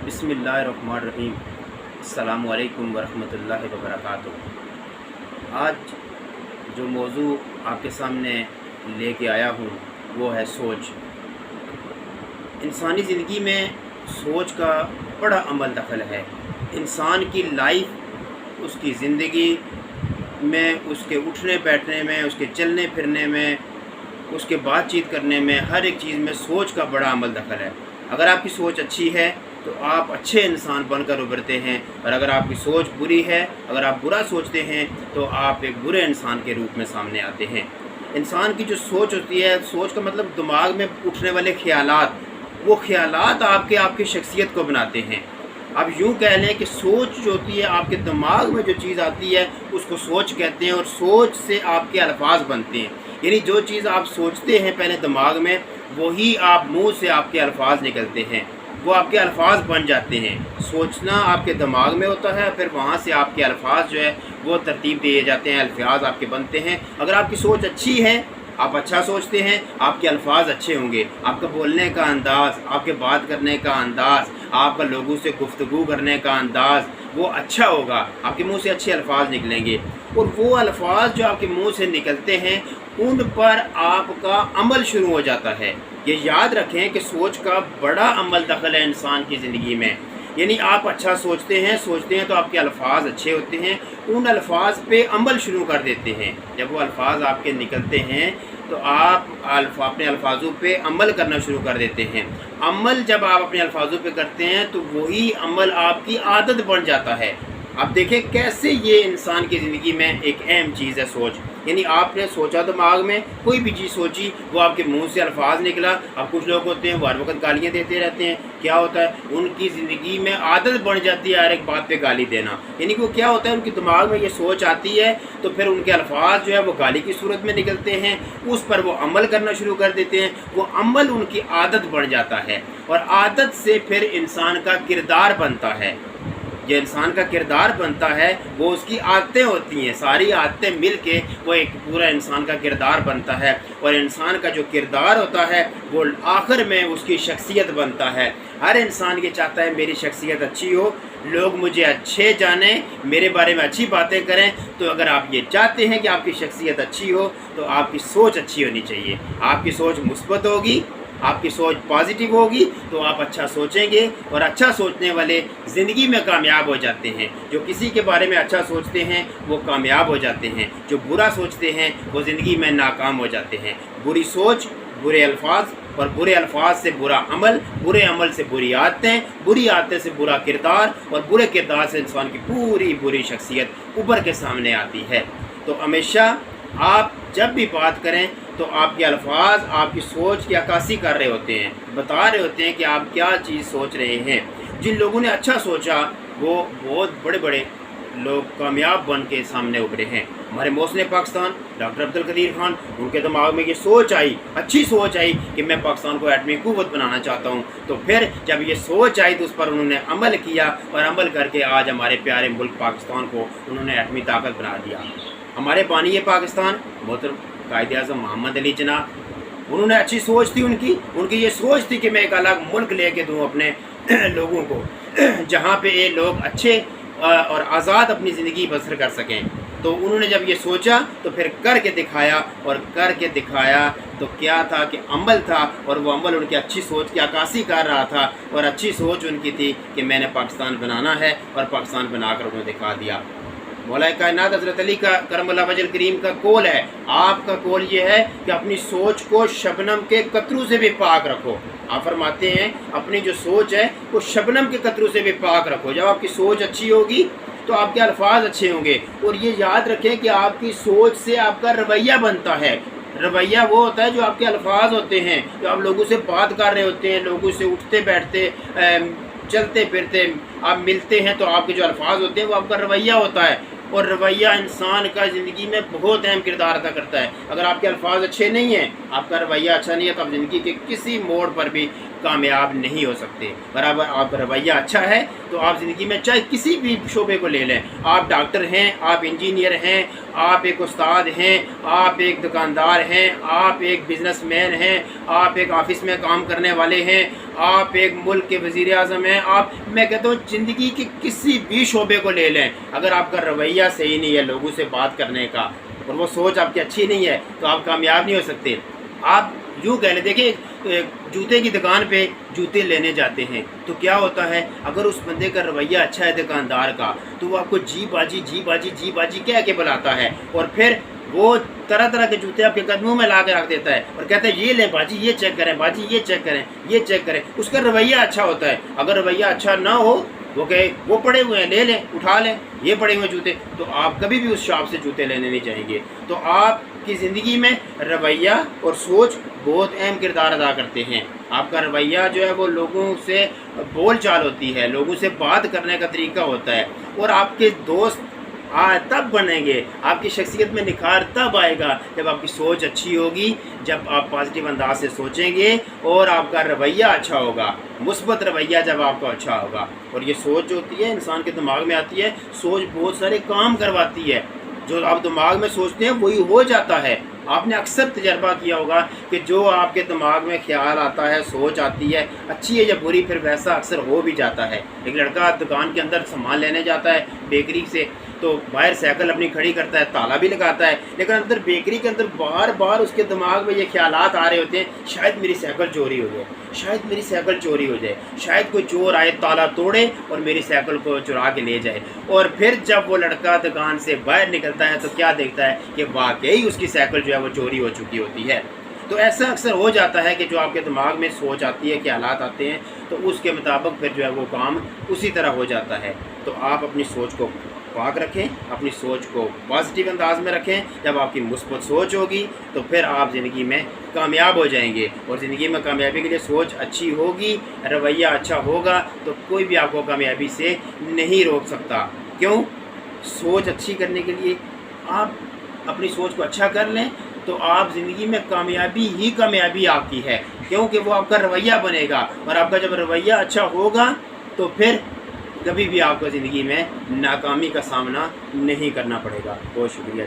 बिस्मिल्लाहिर्रहमानिर्रहीम। अस्सलामु अलैकुम वरहमतुल्लाहि वबरकातुहू। आज जो मौजू आपके सामने लेके आया हूँ वो है सोच। इंसानी ज़िंदगी में सोच का बड़ा अमल दखल है। इंसान की लाइफ, उसकी ज़िंदगी में, उसके उठने बैठने में, उसके चलने फिरने में, उसके बातचीत करने में, हर एक चीज़ में सोच का बड़ा अमल दखल है। अगर आपकी सोच अच्छी है तो आप अच्छे इंसान बनकर उभरते हैं, और अगर आपकी सोच बुरी है, अगर आप बुरा सोचते हैं तो आप एक बुरे इंसान के रूप में सामने आते हैं। इंसान की जो सोच होती है, सोच का मतलब दिमाग में उठने वाले ख्यालात, वो ख्यालात आपकी शख्सियत को बनाते हैं। अब यूँ कह लें कि सोच जो होती है, आपके दिमाग में जो चीज़ आती है उसको सोच कहते हैं, और सोच से आपके अल्फाज बनते हैं। यानी जो चीज़ आप सोचते हैं पहले दिमाग में, वही आप मुंह से आपके अल्फाज निकलते हैं, वो आपके अल्फाज बन जाते हैं। सोचना आपके दिमाग में होता है, फिर वहाँ से आपके अल्फाज जो है वो तरतीब दिए जाते हैं, अल्फाज आपके बनते हैं। अगर आपकी सोच अच्छी है, आप अच्छा सोचते हैं, आपके अल्फाज अच्छे होंगे, आपका बोलने का अंदाज़, आपके बात करने का अंदाज़, आपका लोगों से गुफ्तगू करने का अंदाज़ वो अच्छा होगा, आपके मुंह से अच्छे अल्फाज निकलेंगे। और वो अल्फाज जो आपके मुंह से निकलते हैं उन पर आपका अमल शुरू हो जाता है। ये याद रखें कि सोच का बड़ा अमल दखल है इंसान की ज़िंदगी में। यानी आप अच्छा सोचते हैं तो आपके अल्फाज अच्छे होते हैं, उन अल्फाज पे अमल शुरू कर देते हैं। जब वो अल्फाज आपके निकलते हैं तो आप अपने अल्फाजों पे अमल करना शुरू कर देते हैं। अमल जब आप अपने अल्फाजों पे करते हैं तो वही अमल आपकी आदत बन जाता है। अब देखें कैसे ये इंसान की ज़िंदगी में एक अहम चीज़ है सोच। यानी आपने सोचा, दिमाग में कोई भी चीज़ सोची, वो आपके मुंह से अल्फाज निकला। अब कुछ लोग होते हैं वो हर वक्त गालियाँ देते रहते हैं। क्या होता है, उनकी ज़िंदगी में आदत बन जाती है हर एक बात पे गाली देना। यानी वो क्या होता है, उनके दिमाग में ये सोच आती है तो फिर उनके अल्फाज जो है वो गाली की सूरत में निकलते हैं, उस पर वो अमल करना शुरू कर देते हैं। वो अमल उनकी आदत बन जाता है, और आदत से फिर इंसान का किरदार बनता है। जो इंसान का किरदार बनता है वो उसकी आदतें होती हैं, सारी आदतें मिल के वो एक पूरा इंसान का किरदार बनता है। और इंसान का जो किरदार होता है वो आखिर में उसकी शख्सियत बनता है। हर इंसान ये चाहता है मेरी शख्सियत अच्छी हो, लोग मुझे अच्छे जानें, मेरे बारे में अच्छी बातें करें। तो अगर आप ये चाहते हैं कि आपकी शख्सियत अच्छी हो तो आपकी सोच अच्छी होनी चाहिए। आपकी सोच मुस्बत होगी, आपकी सोच पॉजिटिव होगी तो आप अच्छा सोचेंगे, और अच्छा सोचने वाले ज़िंदगी में कामयाब हो जाते हैं। जो किसी के बारे में अच्छा सोचते हैं वो कामयाब हो जाते हैं, जो बुरा सोचते हैं वो ज़िंदगी में नाकाम हो जाते हैं। बुरी सोच, बुरे अल्फाज, और बुरे अल्फाज से बुरा अमल, बुरे अमल से बुरी आदतें, बुरी आदतें से बुरा किरदार, और बुरे किरदार से इंसान की पूरी बुरी शख्सियत उभर के सामने आती है। तो हमेशा आप जब भी बात करें तो आपके अल्फाज आपकी सोच की अक्कासी कर रहे होते हैं, बता रहे होते हैं कि आप क्या चीज़ सोच रहे हैं। जिन लोगों ने अच्छा सोचा वो बहुत बड़े बड़े लोग कामयाब बन के सामने उभरे हैं। हमारे मौसम पाकिस्तान डॉक्टर अब्दुल कदीर खान, उनके दिमाग में ये सोच आई, अच्छी सोच आई कि मैं पाकिस्तान को एटमी कुव्वत बनाना चाहता हूँ। तो फिर जब ये सोच आई तो उस पर उन्होंने अमल किया, और अमल करके आज हमारे प्यारे मुल्क पाकिस्तान को उन्होंने एटमी ताकत बना दिया। हमारे बानी पाकिस्तान मोहतरम कायद-ए-आज़म मोहम्मद अली जनाब, उन्होंने अच्छी सोच थी, उनकी ये सोच थी कि मैं एक अलग मुल्क लेके दूँ अपने लोगों को, जहाँ पे ये लोग अच्छे और आज़ाद अपनी ज़िंदगी बसर कर सकें। तो उन्होंने जब ये सोचा तो फिर करके दिखाया, और करके दिखाया तो क्या था कि अमल था, और वो अमल उनकी अच्छी सोच की अक्कासी कर रहा था। और अच्छी सोच उनकी थी कि मैंने पाकिस्तान बनाना है, और पाकिस्तान बनाकर उन्होंने दिखा दिया। मौला कायनात हज़रत अली का करमुल्लाह वजह करीम का कौल है, आपका कौल ये है कि अपनी सोच को शबनम के कतरू से भी पाक रखो। आप फरमाते हैं अपनी जो सोच है वो शबनम के कतरू से भी पाक रखो। जब आपकी सोच अच्छी होगी तो आपके अल्फाज अच्छे होंगे। और ये याद रखें कि आपकी सोच से आपका रवैया बनता है। रवैया वो होता है जो आपके अल्फाज होते हैं, जो आप लोगों से बात कर रहे होते हैं, लोगों से उठते बैठते चलते फिरते आप मिलते हैं, तो आपके जो अल्फाज होते हैं वो आपका रवैया होता है। और रवैया इंसान का ज़िंदगी में बहुत अहम किरदार अदा करता है। अगर आपके अल्फाज अच्छे नहीं हैं, आपका रवैया अच्छा नहीं है, तो आप ज़िंदगी के किसी मोड़ पर भी کامیاب نہیں ہو سکتے۔ برابر آپ کا رویہ اچھا ہے تو آپ زندگی میں چاہے کسی بھی شعبے کو لے لیں، آپ ڈاکٹر ہیں، آپ انجینئر ہیں، آپ ایک استاد ہیں، آپ ایک دکاندار ہیں، آپ ایک بزنس مین ہیں، آپ ایک آفس میں کام کرنے والے ہیں، آپ ایک ملک کے وزیر اعظم ہیں، میں کہتا ہوں زندگی کے کسی بھی شعبے کو لے لیں، اگر آپ کا رویہ صحیح نہیں ہے لوگوں سے بات کرنے کا اور وہ سوچ آپ کی اچھی نہیں ہے تو آپ کامیاب نہیں ہو سکتے۔ آپ یوں کہہ لیں، دیکھیں جوتے کی دکان پہ جوتے لینے جاتے ہیں تو کیا ہوتا ہے، اگر اس بندے کا رویہ اچھا ہے دکاندار کا تو وہ آپ کو جی باجی جی باجی جی باجی کہہ کے بلاتا ہے، اور پھر وہ طرح طرح کے جوتے آپ کے قدموں میں لا کے رکھ دیتا ہے اور کہتا ہے یہ لیں باجی، یہ چیک کریں باجی، یہ چیک کریں، یہ چیک کریں۔ اس کا رویہ اچھا ہوتا ہے، اگر رویہ اچھا نہ ہو وہ کہے وہ پڑے ہوئے ہیں لے لیں، اٹھا لیں یہ پڑے ہوئے جوتے، تو آپ کبھی بھی اس شاپ سے جوتے لینے نہیں جائیں گے۔ تو آپ کی زندگی میں رویہ اور سوچ بہت اہم کردار ادا کرتے ہیں۔ آپ کا رویہ جو ہے وہ لوگوں سے بول چال ہوتی ہے، لوگوں سے بات کرنے کا طریقہ ہوتا ہے، اور آپ کے دوست تب بنیں گے، آپ کی شخصیت میں نکھار تب آئے گا جب آپ کی سوچ اچھی ہوگی، جب آپ پازیٹیو انداز سے سوچیں گے اور آپ کا رویہ اچھا ہوگا، مثبت رویہ جب آپ کا اچھا ہوگا۔ اور یہ سوچ جو ہوتی ہے انسان کے دماغ میں آتی ہے، سوچ بہت سارے کام کرواتی ہے، جو آپ دماغ میں سوچتے ہیں وہی ہو جاتا ہے۔ آپ نے اکثر تجربہ کیا ہوگا کہ جو آپ کے دماغ میں خیال آتا ہے، سوچ آتی ہے، اچھی ہے یا بری، پھر ویسا اکثر ہو بھی جاتا ہے۔ ایک لڑکا دکان کے اندر سامان لینے جاتا ہے بیکری سے، تو باہر سائیکل اپنی کھڑی کرتا ہے، تالا بھی لگاتا ہے، لیکن اندر بیکری کے اندر بار بار اس کے دماغ میں یہ خیالات آ رہے ہوتے ہیں، شاید میری سائیکل چوری ہو جائے، شاید میری سائیکل چوری ہو جائے، شاید کوئی چور آئے تالا توڑے اور میری سائیکل کو چرا کے لے جائے۔ اور پھر جب وہ لڑکا دکان سے باہر نکلتا ہے تو کیا دیکھتا ہے کہ واقعی اس کی سائیکل جو ہے وہ چوری ہو چکی ہوتی ہے۔ تو ایسا اکثر ہو جاتا ہے کہ جو آپ کے دماغ میں سوچ آتی ہے، خیالات آتے ہیں، تو اس کے مطابق پھر جو ہے وہ کام اسی طرح ہو جاتا ہے۔ تو آپ اپنی سوچ کو پاک رکھیں، اپنی سوچ کو پازیٹیو انداز میں رکھیں۔ جب آپ کی مثبت سوچ ہوگی تو پھر آپ زندگی میں کامیاب ہو جائیں گے، اور زندگی میں کامیابی کے لیے سوچ اچھی ہوگی، رویہ اچھا ہوگا تو کوئی بھی آپ کو کامیابی سے نہیں روک سکتا۔ کیوں؟ سوچ اچھی کرنے کے لیے آپ اپنی سوچ کو اچھا کر لیں تو آپ زندگی میں کامیابی ہی کامیابی آپ کی ہے، کیونکہ وہ آپ کا رویہ بنے گا، اور آپ کا جب رویہ اچھا ہوگا تو پھر کبھی بھی آپ کو زندگی میں ناکامی کا سامنا نہیں کرنا پڑے گا۔ بہت شکریہ۔